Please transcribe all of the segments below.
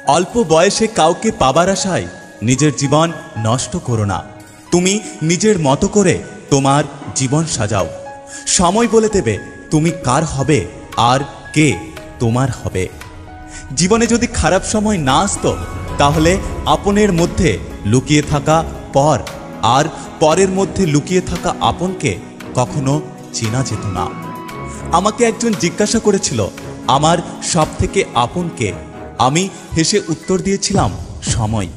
অল্প বয়সে কাউকে পাবার আশায় নিজের জীবন নষ্ট করো না। তুমি নিজের মতো করে তোমার জীবন সাজাও। সময় বলে দেবে তুমি কার হবে আর কে তোমার হবে। জীবনে যদি খারাপ সময় না আসতো তাহলে আপনের মধ্যে লুকিয়ে থাকা পর আর পরের মধ্যে লুকিয়ে থাকা আপনকে কখনো চেনা যেত না। আমাকে একজন জিজ্ঞাসা করেছিল আমার সব থেকে আপন কে। আমি হেসে উত্তর দিয়েছিলাম সময়।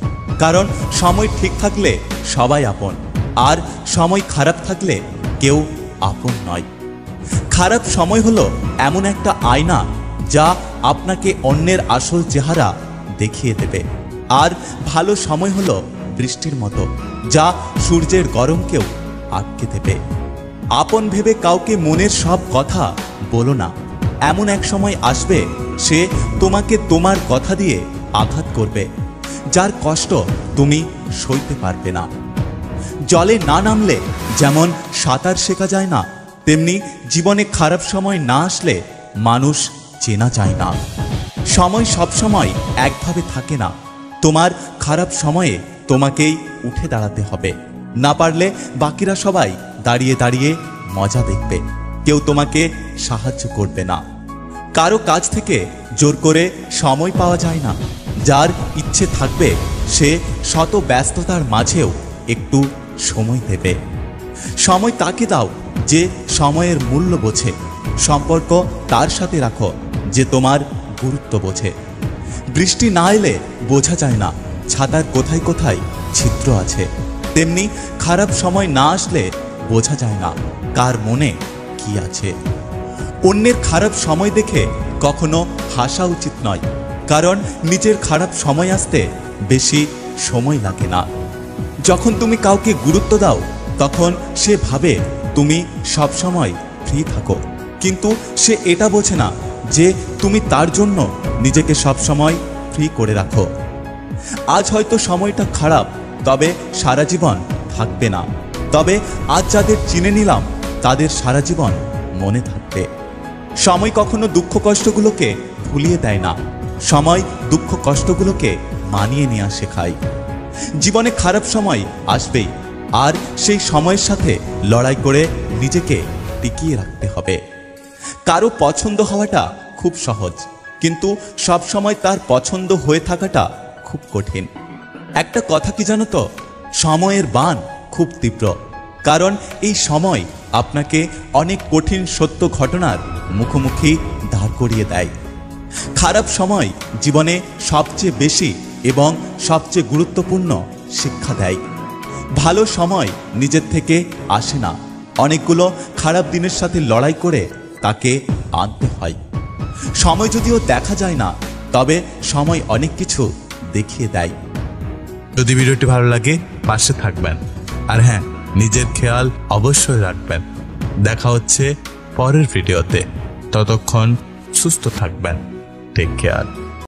কারণ সময় ঠিক থাকলে সবাই আপন, আর সময় খারাপ থাকলে কেউ আপন নয়। খারাপ সময় হলো এমন একটা আয়না যা আপনাকে অন্যের আসল চেহারা দেখিয়ে দেবে। আর ভালো সময় হলো বৃষ্টির মতো যা সূর্যের গরমকেও আটকে দেবে। আপন ভেবে কাউকে মনের সব কথা বলো না। এমন এক সময় আসবে সে তোমাকে তোমার কথা দিয়ে আঘাত করবে, যার কষ্ট তুমি সইতে পারবে না। জলে না নামলে যেমন সাঁতার শেখা যায় না, তেমনি জীবনে খারাপ সময় না আসলে মানুষ চেনা যায় না। সময় সব সময় একভাবে থাকে না। তোমার খারাপ সময়ে তোমাকেই উঠে দাঁড়াতে হবে। না পারলে বাকিরা সবাই দাঁড়িয়ে দাঁড়িয়ে মজা দেখবে, কেউ তোমাকে সাহায্য করবে না। কারো কাছ থেকে জোর করে সময় পাওয়া যায় না। যার ইচ্ছে থাকবে সে শত ব্যস্ততার মাঝেও একটু সময় দেবে। সময় তাকে দাও যে সময়ের মূল্য বোঝে। সম্পর্ক তার সাথে রাখো যে তোমার গুরুত্ব বোঝে। বৃষ্টি না এলে বোঝা যায় না ছাতার কোথায় কোথায় ছিদ্র আছে, তেমনি খারাপ সময় না আসলে বোঝা যায় না কার মনে কি আছে। অন্যের খারাপ সময় দেখে কখনো হাসা উচিত নয়, কারণ নিজের খারাপ সময় আসতে বেশি সময় লাগে না। যখন তুমি কাউকে গুরুত্ব দাও তখন সে ভাবে তুমি সব সময় ফ্রি থাকো, কিন্তু সে এটা বোঝে না যে তুমি তার জন্য নিজেকে সব সময় ফ্রি করে রাখো। আজ হয়তো সময়টা খারাপ, তবে সারা জীবন থাকবে না। তবে আজ যাদের চিনে নিলাম তাদের সারা জীবন মনে থাকবে। সময় কখনো দুঃখ কষ্টগুলোকে ভুলিয়ে দেয় না, সময় দুঃখ কষ্টগুলোকে মানিয়ে নেওয়া শেখায়। জীবনে খারাপ সময় আসবেই, আর সেই সময়ের সাথে লড়াই করে নিজেকে টিকিয়ে রাখতে হবে। কারো পছন্দ হওয়াটা খুব সহজ, কিন্তু সব সময় তার পছন্দ হয়ে থাকাটা খুব কঠিন। একটা কথা কি জানো তো, সময়ের বাণ খুব তীব্র, কারণ এই সময় আপনাকে অনেক কঠিন সত্য ঘটনার মুখোমুখি দাঁড় করিয়ে দেয়। খারাপ সময় জীবনে সবচেয়ে বেশি এবং সবচেয়ে গুরুত্বপূর্ণ শিক্ষা দেয়। ভালো সময় নিজের থেকে আসে না, অনেকগুলো খারাপ দিনের সাথে লড়াই করে তাকে আনতে হয়। সময় যদিও দেখা যায় না, তবে সময় অনেক কিছু দেখিয়ে দেয়। যদি ভিডিওটি ভালো লাগে পাশে থাকবেন, আর হ্যাঁ, নিজের খেয়াল অবশ্যই রাখবেন। দেখা হচ্ছে পরের ভিডিওতে, ততক্ষণ সুস্থ থাকবেন। Take care.